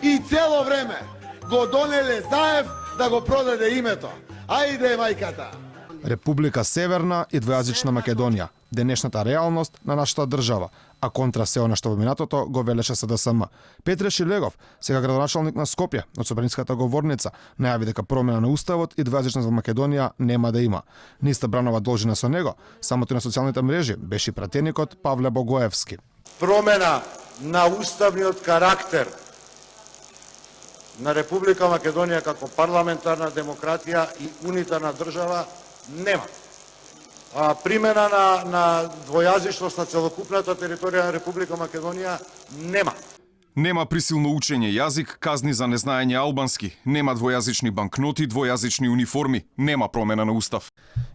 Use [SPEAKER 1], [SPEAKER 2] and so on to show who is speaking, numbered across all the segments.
[SPEAKER 1] И цело време го донеле Заев да го продаде името. Ајде мајката!
[SPEAKER 2] Република Северна и двојазична Македонија, денешната реалност на нашата држава, а контра се она што во минатото го велеше СДСМ. Петре Шилегов, сега градоначалник на Скопје, од Собраниската говорница, најави дека промена на уставот и двојазичност во Македонија нема да има. Ниста Бранова должина со него, самото на социјалните мрежи беше пратеникот Павле Богоевски.
[SPEAKER 3] Промена на уставниот карактер на Република Македонија како парламентарна демократија и унитарна држава нема. Примена на двојазичност на целокупната територија на Република Македонија нема.
[SPEAKER 4] Нема присилно учење јазик, казни за незнаење албански, нема двојазични банкноти, двојазични униформи, нема промена на устав.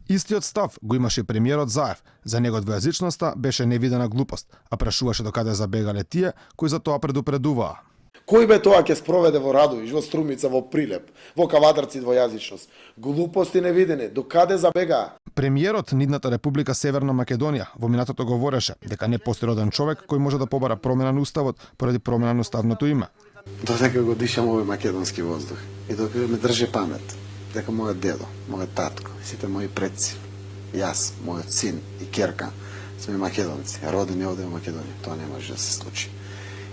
[SPEAKER 2] Истиот став го имаше премиерот Заев. За него двојазичноста беше невидена глупост, а прашуваше докаде забегале тие кои за тоа предупредуваа.
[SPEAKER 5] Кој бе тоа ќе спроведе во Радовиш, во Струмица, во Прилеп, во Кавадарци двојазичност? Глупости невидени, докаде забегаа?
[SPEAKER 2] Премиерот нидната Република Северна Македонија во минатото говореше дека не постои роден човек кој може да побара промена на уставот поради промена на уставното име.
[SPEAKER 6] Додека го дишам овој македонски воздух и додека ме држи памет дека мојот дедо, мојот татко, сите мои предци, јас, мојот син и ќерка сме македонци, родени овде во Македонија, тоа не може да се случи.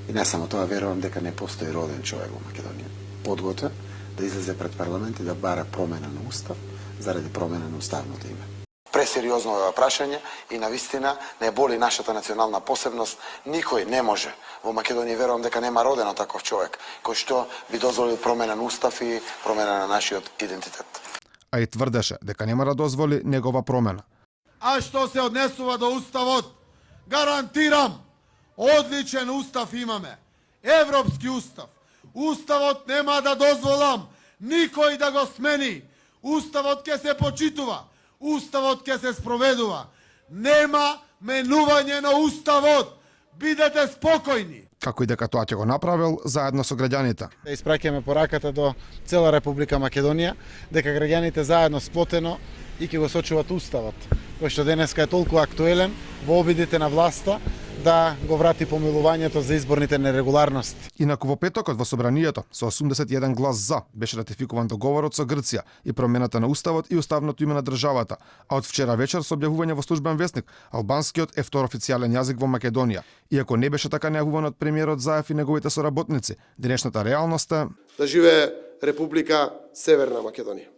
[SPEAKER 6] И не само тоа, верувам дека не постои роден човек во Македонија подготвен да излезе пред парламент и да бара промена на устав заради промена на уставното име. Пресериозно е ова прашање и навистина не боли нашата национална посебност. Никој не може во Македонија, верувам дека нема родено таков човек кој што би дозволил промена на устав и промена на нашиот идентитет.
[SPEAKER 2] А и тврдеше дека нема да дозволи негова промена.
[SPEAKER 1] А што се однесува до уставот, гарантирам, одличен устав имаме. Европски устав. Уставот нема да дозволам никој да го смени. Уставот ќе се почитува. Уставот ќе се спроведува. Нема менување на уставот. Бидете спокојни.
[SPEAKER 2] Како и дека тоа ќе го направил заедно со граѓаните.
[SPEAKER 7] Испраќаме пораката до цела Република Македонија дека граѓаните заедно сплотено и ќе го сочуват уставот, кој што денеска е толку актуелен во обидите на власта да го врати помилувањето за изборните нерегуларности.
[SPEAKER 2] Инаку во петокот во Собранието со 81 глас за беше ратификуван договорот со Грција и промената на уставот и уставното име на државата, а од вчера вечер со објавување во службен весник албанскиот е втор официјален јазик во Македонија. Иако не беше така најавуван од премиерот Заев и неговите соработници, денешната реалност е
[SPEAKER 5] Да живее Република Северна Македонија.